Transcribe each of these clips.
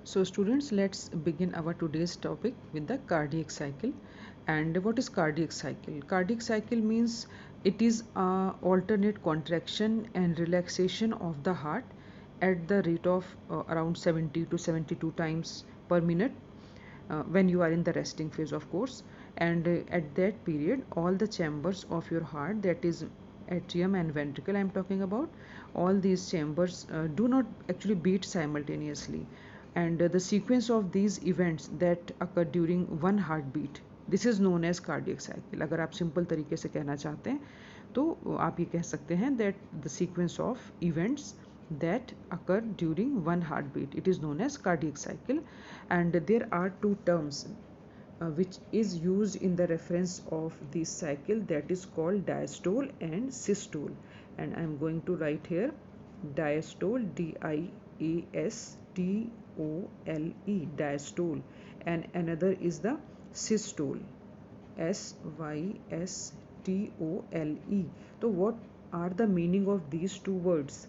So students, let's begin our today's topic with the cardiac cycle. And what is cardiac cycle? Cardiac cycle means it is alternate contraction and relaxation of the heart at the rate of around 70 to 72 times per minute when you are in the resting phase, of course. And at that period, all the chambers of your heart, that is atrium and ventricle I'm talking about, all these chambers do not actually beat simultaneously, and the sequence of these events that occur during one heartbeat, this is known as cardiac cycle. अगर आप simple तरीके से कहना चाहते हैं तो आप ये कह सकते हैं that the sequence of events that occur during one heartbeat, it is known as cardiac cycle. And there are two terms which is used in the reference of this cycle, that is called diastole and systole. And I am going to write here diastole, diastole, diastole, and another is the systole, systole. So what are the meaning of these two words?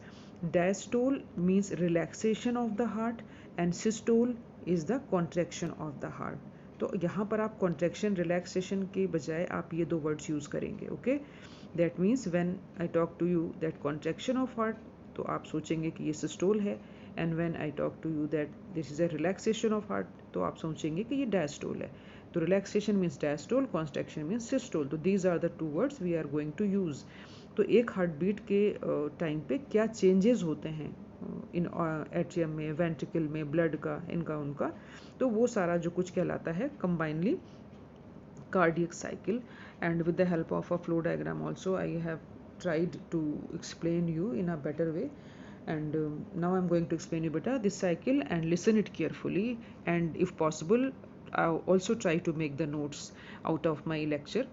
Diastole means relaxation of the heart and systole is the contraction of the heart. तो यहाँ पर आप contraction relaxation के बजाय आप ये दो words use करेंगे. Okay, that means when I talk to you that contraction of heart, तो आप सोचेंगे कि ये systole है, and when I talk to you that this is a relaxation of heart, तो आप सोचेंगे कि ये diastole है. तो relaxation means diastole, contraction means systole. तो these are the two words we are going to use. तो एक हार्ट बीट के टाइम पे क्या चेंजेस होते हैं इन एट्रियम में, वेंट्रिकल में, ब्लड का, इनका उनका, तो वो सारा जो कुछ कहलाता है combinedly cardiac cycle. And with the help of a flow diagram also I have tried to explain you in a better way. And now I'm going to explain you better this cycle, and listen it carefully, and if possible I'll also try to make the notes out of my lecture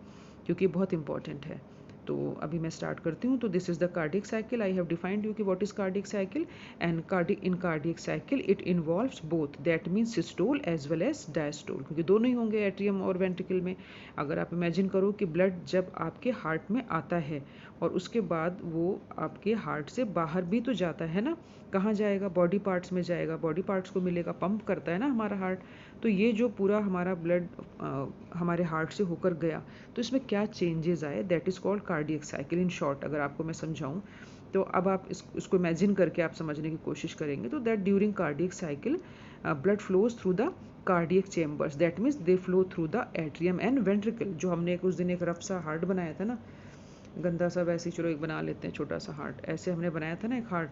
क्योंकि बहुत important है. तो अभी मैं start करती हूँ. तो this is the cardiac cycle. I have defined you कि what is cardiac cycle. And cardiac cycle it involves both, that means systole as well as diastole, क्योंकि दोनों ही होंगे एट्रियम और वेंट्रिकल में. अगर आप इमेजिन करो कि ब्लड जब आपके हार्ट में आता है और उसके बाद वो आपके हार्ट से बाहर भी तो जाता है ना, कहाँ जाएगा? बॉडी पार्ट्स में जाएगा, बॉडी पार्ट्स को मिलेगा, पंप करता है ना हमारा हार्ट. तो ये जो पूरा हमारा ब्लड हमारे हार्ट से होकर गया, तो इसमें क्या चेंजेस आए, that is called cardiac cycle in short. अगर आपको मैं समझाऊँ तो अब आप इसको इमेजिन करके आप समझने की कोशिश करेंगे. तो that during cardiac cycle blood flows through the cardiac chambers, that means they flow through the atrium and ventricle. जो हमने उस दिन एक रफ सा हार्ट बनाया था ना, गंदा सा, वैसे ही चलो एक बना लेते हैं छोटा सा हार्ट, ऐसे हमने बनाया था ना एक हार्ट.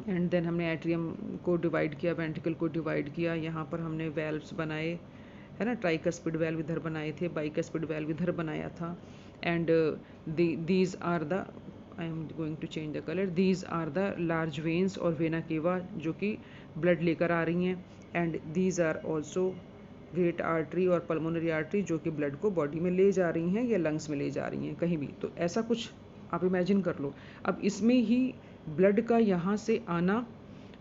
एंड देन हमने एट्रियम को डिवाइड किया, वेंट्रिकल को डिवाइड किया, यहाँ पर हमने वेल्व्स बनाए, है ना, ट्राइकस्पिड वेल्व इधर बनाए थे, बाइकस्पिड वेल्व इधर बनाया था. And these are the, I am going to change the colour, these are the large veins और वेना केवा जो कि ब्लड लेकर आ रही हैं. And these are also great artery और पल्मोनरी आर्टरी जो कि ब्लड को बॉडी में ले जा रही हैं या लंग्स में ले जा रही हैं, कहीं भी. तो ऐसा कुछ आप इमेजिन कर लो. अब इसमें ही ब्लड का यहाँ से आना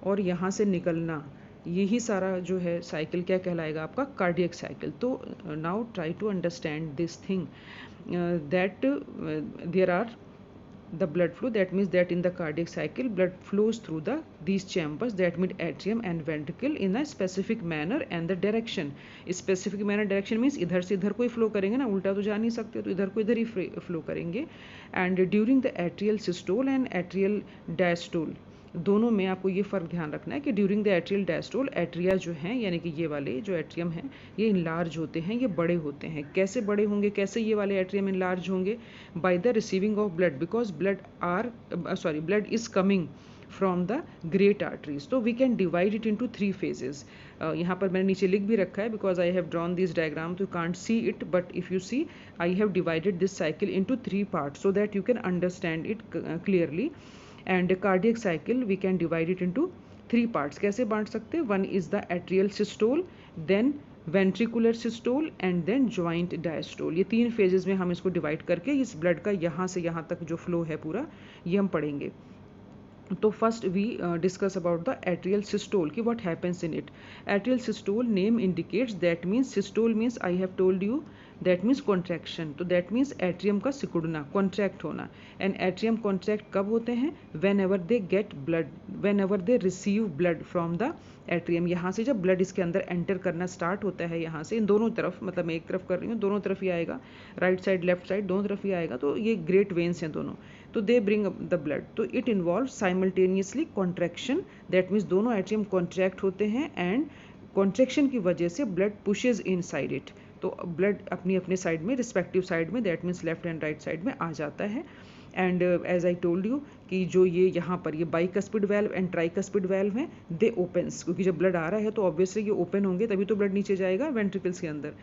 और यहाँ से निकलना, यही सारा जो है साइकिल क्या कहलाएगा? आपका कार्डियक साइकिल. तो now try to understand this thing that there are the blood flow, that means that in the cardiac cycle blood flows through these chambers, that means atrium and ventricle, in a specific manner and the direction. Specific manner direction means इधर से इधर कोई flow करेंगे ना, उल्टा तो जा नहीं सकते, तो इधर को इधर ही फ्लो करेंगे. And during the atrial systole and atrial diastole, दोनों में आपको ये फ़र्क ध्यान रखना है कि during the atrial diastole atria जो हैं, यानी कि ये वाले जो एट्रियम हैं, ये इनलार्ज होते हैं, ये बड़े होते हैं. कैसे बड़े होंगे, कैसे ये वाले एट्रियम इनलार्ज होंगे? By the receiving of blood, because blood is coming from the great arteries. तो we can divide it into 3 phases. यहाँ पर मैंने नीचे लिख भी रखा है, because I have drawn this diagram, तो you can't see it, but if you see I have divided this cycle into 3 parts so that you can understand it clearly. And cardiac cycle we can divide it into 3 parts. कैसे बांट सकते हैं? One is the atrial systole, then ventricular systole and then joint diastole. ये 3 phases में हम इसको divide करके इस ब्लड का यहाँ से यहाँ तक जो फ्लो है पूरा, ये हम पढ़ेंगे. तो first we discuss about the atrial systole कि what happens in it. Atrial systole name indicates that means systole means I have told you that means contraction. तो दैट मीन्स एट्रियम का सिकुड़ना, कॉन्ट्रैक्ट होना. एंड एट्रियम कॉन्ट्रैक्ट कब होते हैं? When ever they get blood, when ever they receive blood from the atrium. यहाँ से जब ब्लड इसके अंदर एंटर करना स्टार्ट होता है, यहाँ से इन दोनों तरफ, मतलब मैं एक तरफ कर रही हूँ, दोनों तरफ ही आएगा, राइट साइड लेफ्ट साइड दोनों तरफ ही आएगा. तो ये ग्रेट वेन्स हैं दोनों, तो दे ब्रिंग द ब्लड. तो it involve simultaneously contraction, that means दोनों एट्रियम कॉन्ट्रैक्ट होते हैं एंड कॉन्ट्रैक्शन की वजह से blood pushes inside it. तो ब्लड अपनी अपने साइड में, रिस्पेक्टिव साइड में, that means left and right side में आ जाता है. And as I told you कि जो ये यहाँ पर ये bicuspid valve and tricuspid valve हैं, दे ओपन्स, क्योंकि जब ब्लड आ रहा है तो ऑब्वियसली ये ओपन होंगे, तभी तो ब्लड नीचे जाएगा वेंट्रिकल्स के अंदर.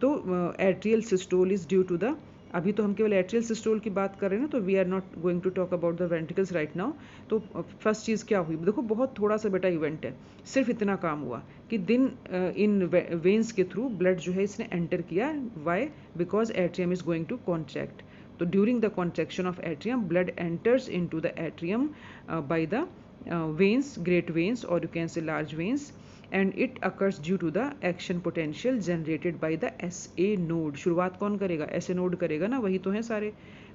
तो atrial systole is due to the, अभी तो हम केवल एट्रियल सिस्टोल की बात कर रहे हैं ना, तो we are not going to talk about the ventricles right now. तो फर्स्ट चीज़ क्या हुई, देखो बहुत थोड़ा सा बेटा इवेंट है, सिर्फ इतना काम हुआ कि दिन इन वेन्स के थ्रू ब्लड जो है इसने एंटर किया. Why? Because atrium is going to contract. तो during the contraction of atrium blood enters in to the atrium by the veins, great veins, or you can say large veins, and it occurs due to the action potential generated by the SA node. शुरुआत कौन करेगा? SA node करेगा ना, वही तो है सारे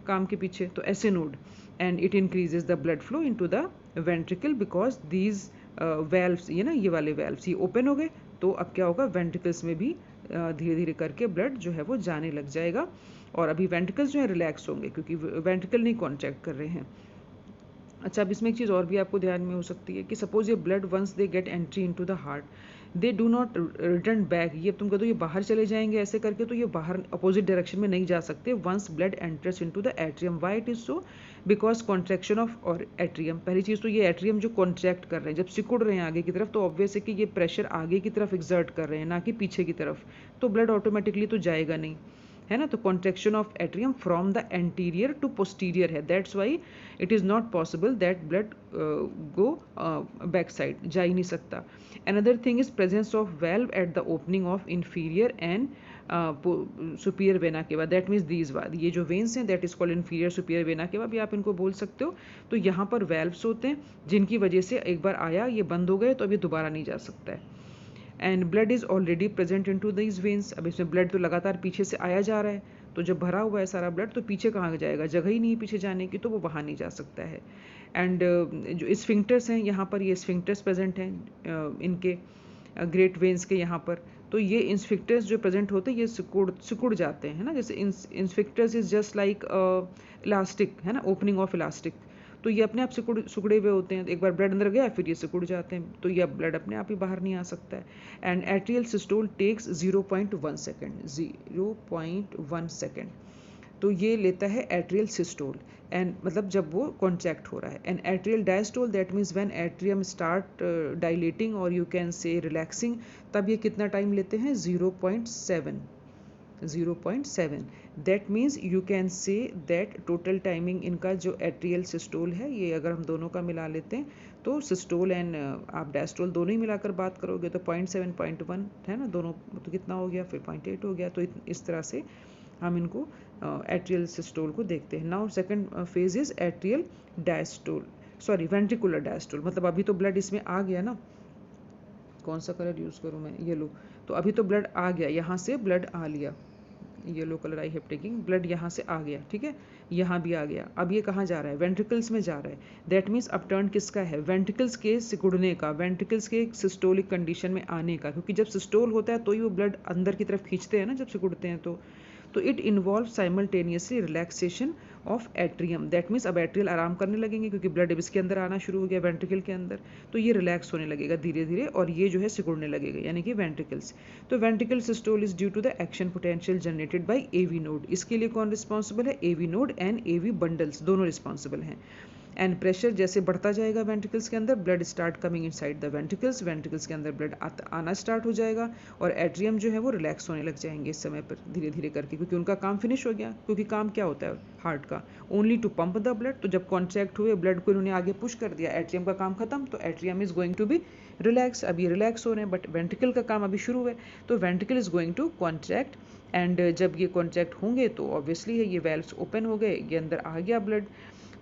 काम के पीछे. तो SA node, and it increases the blood flow into the ventricle because these valves, ये ना ये वाले valves ये open हो गए, तो अब क्या होगा, वेंट्रिकल्स में भी धीरे धीरे करके ब्लड जो है वो जाने लग जाएगा. और अभी वेंट्रिकल्स जो है रिलैक्स होंगे क्योंकि वेंट्रिकल नहीं कॉन्ट्रैक्ट कर रहे हैं. अच्छा, अब इसमें एक चीज़ और भी आपको ध्यान में हो सकती है कि सपोज ये blood once they get entry into the heart, they do not return back. ये तुम कह दो ये बाहर चले जाएंगे ऐसे करके, तो ये बाहर अपोजिट डायरेक्शन में नहीं जा सकते once blood enters into the atrium. Why it is so? Because contraction of और एट्रियम. पहली चीज़ तो ये एट्रियम जो कॉन्ट्रैक्ट कर रहे हैं, जब सिकुड़ रहे हैं आगे की तरफ, तो ऑब्वियस है कि ये प्रेशर आगे की तरफ एक्सर्ट कर रहे हैं, ना कि पीछे की तरफ, तो ब्लड ऑटोमेटिकली तो जाएगा नहीं, है ना. तो contraction of atrium from the anterior to posterior है, that's why it is not possible that blood go back side, जा ही नहीं सकता. Another thing is presence of valve at the opening of inferior and superior vena cava. That means these what, ये जो veins हैं that is called inferior superior vena cava, भी आप इनको बोल सकते हो. तो यहाँ पर वेल्व्स होते हैं जिनकी वजह से एक बार आया ये बंद हो गए, तो अभी दोबारा नहीं जा सकता है. And blood is already present in to these veins. अब इसमें ब्लड तो लगातार पीछे से आया जा रहा है, तो जब भरा हुआ है सारा ब्लड, तो पीछे कहाँ जाएगा, जगह ही नहीं है पीछे जाने की, तो वो वहाँ नहीं जा सकता है. एंड जो स्फिंक्टर्स हैं यहाँ पर, ये स्फिंक्टर्स प्रेजेंट हैं इनके ग्रेट वेन्स के यहाँ पर. तो ये इंस्फिक्टर्स जो प्रेजेंट होते हैं ये सिकुड़ जाते हैं, है ना. जैसे इंस्फिक्टर्स इज जस्ट लाइक इलास्टिक, है ना, ओपनिंग ऑफ इलास्टिक. तो ये अपने आप सिकुड़े हुए होते हैं, एक बार ब्लड अंदर गया फिर ये सिकुड़ जाते हैं, तो ये ब्लड अपने आप ही बाहर नहीं आ सकता है. And atrial systole takes 0.1 second, 0.1 second. तो ये लेता है एट्रियल सिस्टोल, एंड मतलब जब वो कॉन्ट्रैक्ट हो रहा है. And atrial diastole, that means when atrium start dilating और यू कैन से रिलैक्सिंग, तब ये कितना टाइम लेते हैं, 0.7. That means you can say that total timing इनका जो एट्रियल सिस्टोल है, ये अगर हम दोनों का मिला लेते हैं, तो सिस्टोल एंड आप डायस्टोल दोनों ही मिलाकर बात करोगे तो 0.7, 0.1 है ना, दोनों तो कितना हो गया, फिर 0.8 हो गया. तो इस तरह से हम इनको एट्रियल सिस्टोल को देखते हैं. Now second phase is atrial diastole, sorry ventricular diastole. मतलब अभी तो ब्लड इसमें आ गया ना, कौन सा कलर यूज़ करूँ मैं, येलो. तो अभी तो ब्लड आ गया, यहाँ से ब्लड आ लिया, yellow colour I have taking, blood यहाँ से आ गया, ठीक है, यहाँ भी आ गया. अब ये कहाँ जा रहा है, वेंट्रिकल्स में जा रहा है. दैट मीन्स अपटर्न किसका है, वेंट्रिकल्स के सिकुड़ने का, वेंट्रिकल्स के सिस्टोलिक कंडीशन में आने का. क्योंकि जब सिस्टोल होता है तो ही वो ब्लड अंदर की तरफ खींचते हैं ना जब सिकुड़ते हैं. तो it involve simultaneously relaxation of atrium. That means अब एट्रियल आराम करने लगेंगे क्योंकि ब्लड अब इसके अंदर आना शुरू हो गया वेंट्रिकल के अंदर, तो ये रिलैक्स होने लगेगा धीरे धीरे, और ये जो है सिकुड़ने लगेगा, यानी कि वेंट्रिकल्स. तो ventricle systole is due to the action potential generated by AV node. इसके लिए कौन रिस्पॉन्सिबल है, AV node and AV bundles दोनों रिस्पॉन्सिबल हैं. एंड प्रेशर जैसे बढ़ता जाएगा वेंट्रिकल्स के अंदर, blood start coming inside the ventricles, ventricles के अंदर ब्लड आना स्टार्ट हो जाएगा, और एट्रियम जो है वो रिलैक्स होने लग जाएंगे इस समय पर धीरे धीरे करके, क्योंकि उनका काम फिनिश हो गया. क्योंकि काम क्या होता है हार्ट का, only to pump the blood. तो जब कॉन्ट्रैक्ट हुए ब्लड को इन्होंने आगे पुश कर दिया, एट्रियम का काम खत्म, तो atrium is going to be relax. अब ये रिलैक्स हो रहे हैं, बट वेंट्रिकल का काम अभी शुरू है, तो ventricle is going to contract. And जब ये कॉन्ट्रैक्ट होंगे तो ऑब्वियसली है ये वेल्व्स ओपन हो गए, ये अंदर आ गया ब्लड.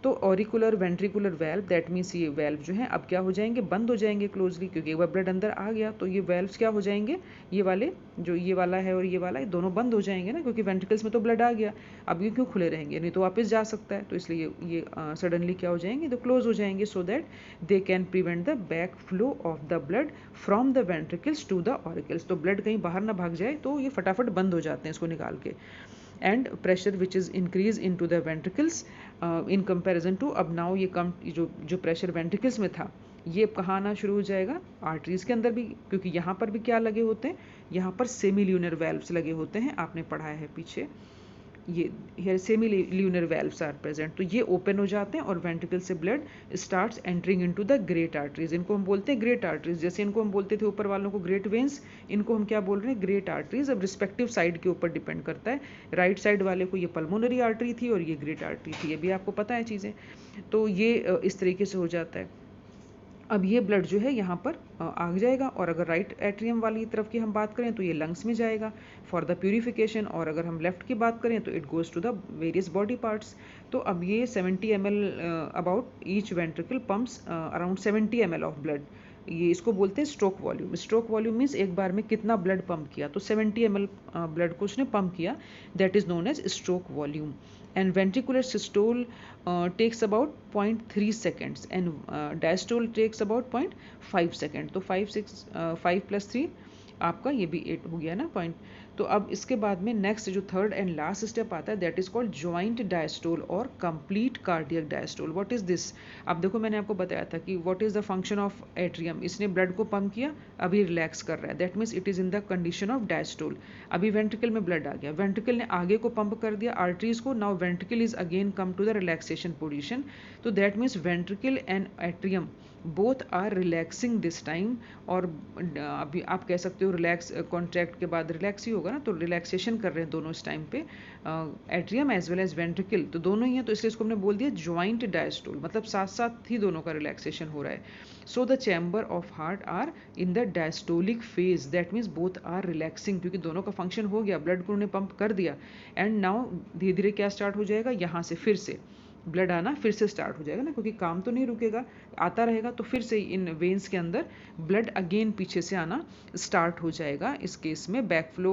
तो auricular ventricular valve, that means ये वेल्व जो है अब क्या हो जाएंगे, बंद हो जाएंगे क्लोजली, क्योंकि एक बार ब्लड अंदर आ गया तो ये वेल्व्स क्या हो जाएंगे, ये वाले जो ये वाला है और ये वाला, ये दोनों बंद हो जाएंगे ना, क्योंकि वेंट्रिकल्स में तो ब्लड आ गया, अब ये क्यों खुले रहेंगे, नहीं तो वापस जा सकता है, तो इसलिए ये सडनली क्या हो जाएंगे, तो क्लोज हो जाएंगे, so that they can prevent the back flow of the blood from the ventricles to the auricles. तो ब्लड कहीं बाहर ना भाग जाए, तो ये फटाफट बंद हो जाते हैं इसको निकाल के। And pressure which is increase in to the ventricles in comparison to, अब नाउ ये कम जो प्रेशर वेंट्रिकल्स में था ये अब कहाँ आना शुरू हो जाएगा, आर्टरीज के अंदर भी, क्योंकि यहाँ पर भी क्या लगे होते हैं, यहाँ पर सेमील्यूनर वेल्व्स लगे होते हैं, आपने पढ़ा है पीछे, ये here semilunar valves are present, तो ये ओपन हो जाते हैं और वेंट्रिकल से blood starts entering into the great arteries. इनको हम बोलते हैं ग्रेट आर्टरीज, जैसे इनको हम बोलते थे ऊपर वालों को ग्रेट वेन्स, इनको हम क्या बोल रहे हैं, ग्रेट आर्टरीज। अब रिस्पेक्टिव साइड के ऊपर डिपेंड करता है, राइट साइड वाले को ये पल्मोनरी आर्टरी थी और ये ग्रेट आर्टरी थी, ये भी आपको पता है चीज़ें। तो ये इस तरीके से हो जाता है। अब ये ब्लड जो है यहाँ पर आ जाएगा, और अगर राइट एट्रियम वाली तरफ की हम बात करें तो ये लंग्स में जाएगा फॉर द प्यूरिफिकेशन, और अगर हम लेफ्ट की बात करें तो it goes to the various body parts. तो अब ये 70 ml about each ventricle pumps around 70 ml of blood, ये इसको बोलते हैं stroke volume. Stroke volume means एक बार में कितना ब्लड पंप किया, तो 70 ml ब्लड को उसने पंप किया, that is known as stroke volume. And ventricular systole takes about 0.3 seconds and diastole takes about 0.5 second, तो 5 + 3 आपका ये भी 8 हो गया ना पॉइंट। तो अब इसके बाद में नेक्स्ट जो थर्ड एंड लास्ट स्टेप आता है, that is called joint diastole और complete cardiac diastole. What is this, अब देखो मैंने आपको बताया था कि what is the function of atrium, इसने ब्लड को पंप किया, अभी रिलैक्स कर रहा है, that means it is in the condition of diastole. अभी वेंट्रिकल में ब्लड आ गया, वेंट्रिकल ने आगे को पंप कर दिया आर्टरीज को, now ventricle is again come to the relaxation position, तो that means ventricle and atrium both are relaxing this time. और अभी आप कह सकते हो रिलैक्स, कॉन्ट्रैक्ट के बाद रिलैक्स ही होगा ना, तो रिलैक्सेशन कर रहे हैं दोनों इस टाइम पे, atrium as well as ventricle, तो दोनों ही हैं, तो इसलिए इसको हमने बोल दिया ज्वाइंट डायस्टोल, मतलब साथ साथ ही दोनों का रिलैक्सेशन हो रहा है। So the chamber of heart are in the diastolic phase, that means both are relaxing, क्योंकि दोनों का फंक्शन हो गया, ब्लड को उन्होंने पंप कर दिया, एंड नाउ धीरे धीरे क्या स्टार्ट हो जाएगा, यहाँ से फिर से ब्लड आना फिर से स्टार्ट हो जाएगा ना, क्योंकि काम तो नहीं रुकेगा, आता रहेगा, तो फिर से इन वेन्स के अंदर ब्लड अगेन पीछे से आना स्टार्ट हो जाएगा। इस केस में बैक फ्लो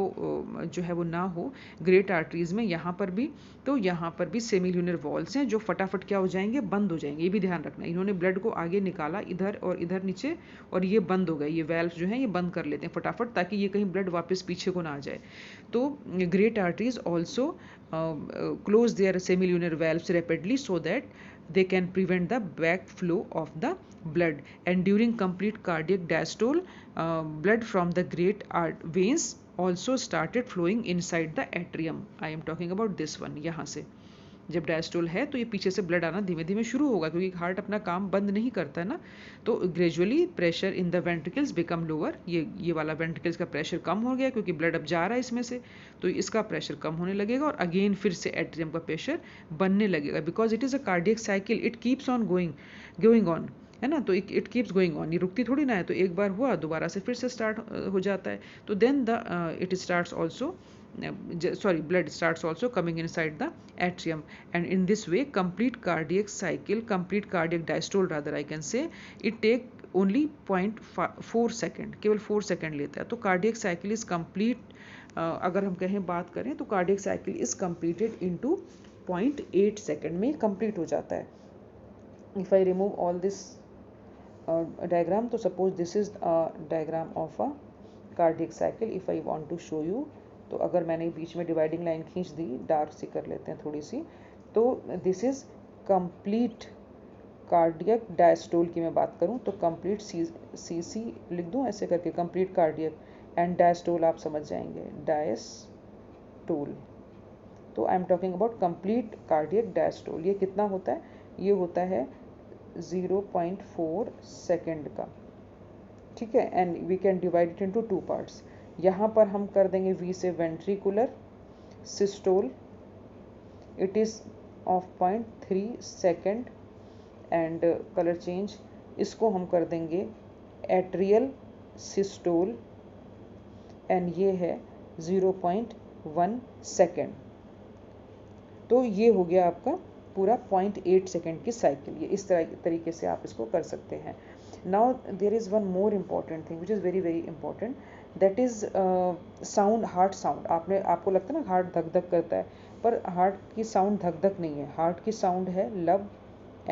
जो है वो ना हो ग्रेट आर्टरीज में, यहाँ पर भी, तो यहाँ पर भी सेमील्यूनर वॉल्स हैं जो फटाफट क्या हो जाएंगे, बंद हो जाएंगे। ये भी ध्यान रखना, इन्होंने ब्लड को आगे निकाला इधर और इधर नीचे, और ये बंद हो गए, ये वेल्व जो है ये बंद कर लेते हैं फटाफट, ताकि ये कहीं ब्लड वापस पीछे को ना आ जाए। तो great arteries also close their semilunar valves rapidly so that they can prevent the backflow of the blood. And during complete cardiac diastole, blood from the great veins also started flowing inside the atrium. I am talking about this one, यहाँ से जब diastole है तो ये पीछे से blood आना धीमे धीमे शुरू होगा, क्योंकि हार्ट अपना काम बंद नहीं करता है ना, तो gradually pressure in the ventricles become lower, ये वाला वेंट्रिकल्स का प्रेशर कम हो गया, क्योंकि ब्लड अब जा रहा है इसमें से, तो इसका प्रेशर कम होने लगेगा, और अगेन फिर से एट्रियम का प्रेशर बनने लगेगा, because it is a cardiac cycle, it keeps on going on, है ना, तो इट कीप्स गोइंग ऑन, ये रुकती थोड़ी ना है, तो एक बार हुआ दोबारा से फिर से स्टार्ट हो जाता है, तो then the it starts also blood starts also coming inside the atrium, and in this way complete cardiac diastole rather I can say, it take only 0.4 second, केवल 4 सेकेंड लेता है, तो कार्डियक साइकिल इज कंप्लीट, अगर हम कहें बात करें तो cardiac cycle is completed into 0.8 second में कंप्लीट हो जाता है। If I remove all this diagram, तो suppose this is diagram of a cardiac cycle, if I want to show you, तो अगर मैंने बीच में डिवाइडिंग लाइन खींच दी, डार्क सी कर लेते हैं थोड़ी सी, तो this is complete cardiac diastole की मैं बात करूं तो कंप्लीट सी लिख दूं ऐसे करके, कंप्लीट कार्डियक, एंड डायस्टोल आप समझ जाएंगे, डायस्टोल, तो I am talking about complete cardiac diastole. ये कितना होता है, ये होता है 0.4 सेकेंड का, ठीक है, and we can divide it into 2 parts. यहाँ पर हम कर देंगे वी से ventricular systole, it is of 0.3 second, and colour change, इसको हम कर देंगे एट्रियल सिस्टोल, एंड ये है 0.1 सेकेंड। तो ये हो गया आपका पूरा 0.8 सेकेंड की साइकिल, ये इस तरीके से आप इसको कर सकते हैं. Now there is one more important thing which is very very important, that is sound, heart sound. आपको लगता है ना हार्ट धक धक करता है, पर हार्ट की साउंड धक धक नहीं है. हार्ट की साउंड है लब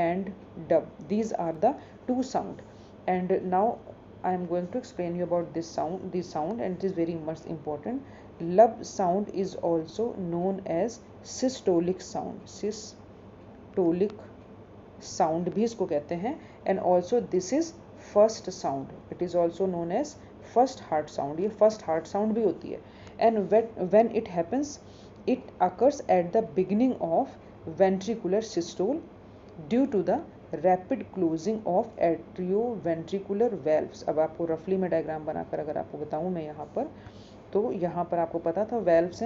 and dub. These are the two sound, and now I am going to explain you about this sound, and it is very much important. Lub sound is also known as systolic sound. Systolic sound भी इसको कहते हैं, and also this is first sound. It is also known as first heart sound. ये first heart sound भी होती है. And when it happens, it occurs at the beginning of ventricular systole due to the rapid closing of atrioventricular valves. अब आपको रफली में diagram बनाकर अगर आपको बताऊं मैं यहाँ पर, तो यहाँ पर आपको पता था वेल्व्स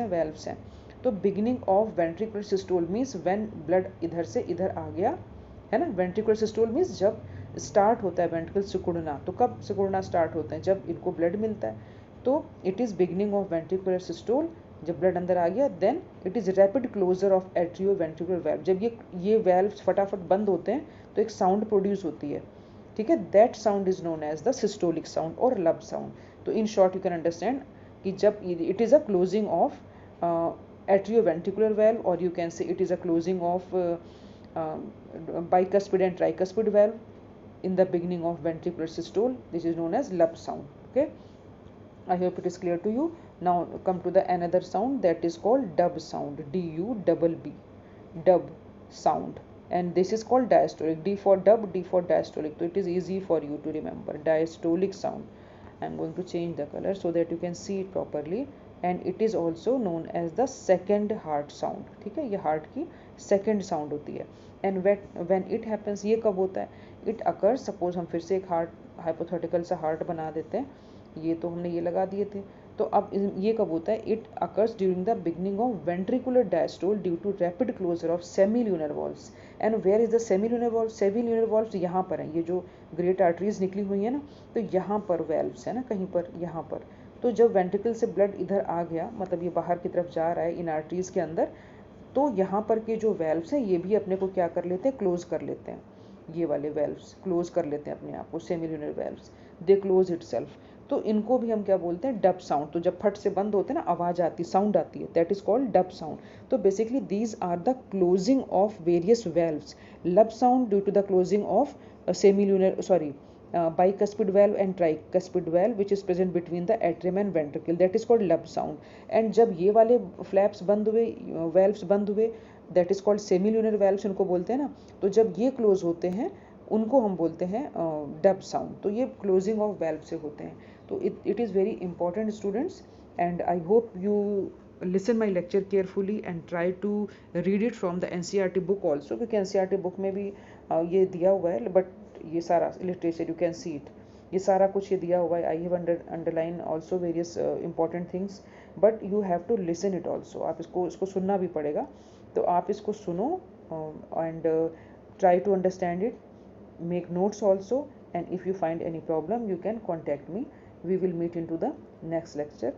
हैं. तो beginning of ventricular systole means when blood इधर से इधर आ गया, है ना. वेंट्रिकुलर सिस्टोल मीन्स जब स्टार्ट होता है वेंट्रिकल सिकुड़ना. तो कब सिकुड़ना स्टार्ट होते हैं? जब इनको ब्लड मिलता है. तो it is beginning of ventricular systole, जब ब्लड अंदर आ गया. Then it is rapid closure of atrioventricular valve. जब ये वेल्व्स फटाफट बंद होते हैं तो एक साउंड प्रोड्यूस होती है, ठीक है. That sound is known as the systolic sound और लब साउंड. तो in short you can understand कि जब it is a closing of atrioventricular valve, और you can say it is a closing of bicuspid and tricuspid valve in the beginning of ventricular systole. This is known as lub sound. Okay, I hope it is clear to you. Now come to the another sound, that is called dub sound. D-U-B-B, dub sound, and this is called diastolic. D for dub, D for diastolic. So it is easy for you to remember. Diastolic sound. I am going to change the color so that you can see it properly. And it is also known as the second heart sound. ठीक है, ये heart की second sound होती है. And when it happens, ये कब होता है? इट occurs, सपोज हम फिर से एक हार्ट हाइपोथेटिकल सा हार्ट बना देते हैं. ये तो हमने ये लगा दिए थे. तो अब ये कब होता है? It occurs during the beginning of ventricular diastole due to rapid closure of semilunar valves. And where is the semilunar valve? semilunar valves यहाँ पर है. ये जो ग्रेट आर्टरीज निकली हुई है ना, तो यहाँ पर वेल्व्स है ना, कहीं पर यहाँ पर. तो जब वेंट्रिकल से ब्लड इधर आ गया, मतलब ये बाहर की तरफ जा रहा है इन आर्टरीज के अंदर, तो यहाँ पर के जो वेल्व्स हैं ये भी अपने को क्या कर लेते हैं? क्लोज कर लेते हैं. ये वाले वेल्व्स क्लोज कर लेते हैं अपने आप को. Semilunar valves, they close itself. तो इनको भी हम क्या बोलते हैं? Dub sound. तो जब फट से बंद होते हैं ना, आवाज़ आती, साउंड आती है, that is called dub sound. तो basically these are the closing of various valves. Lub sound due to the closing of bicuspid valve and tricuspid valve which is present between the atrium and ventricle, that is called lub sound. And जब ये वाले flaps बंद हुए, valves बंद हुए, that is called semilunar valves उनको बोलते हैं ना. तो जब ये close होते हैं उनको हम बोलते हैं dub sound. तो ये closing of valve से होते हैं. तो it is very important students, and I hope you listen my lecture carefully and try to read it from the NCERT book also, क्योंकि NCERT book में भी ये दिया हुआ है. बट ये सारा literature you can see it, ये सारा कुछ ये दिया हुआ है. I have underline also various important things, but you have to listen it also. आप इसको सुनना भी पड़ेगा. तो आप इसको सुनो and try to understand it, make notes also, and if you find any problem you can contact me. We will meet in to the next lecture.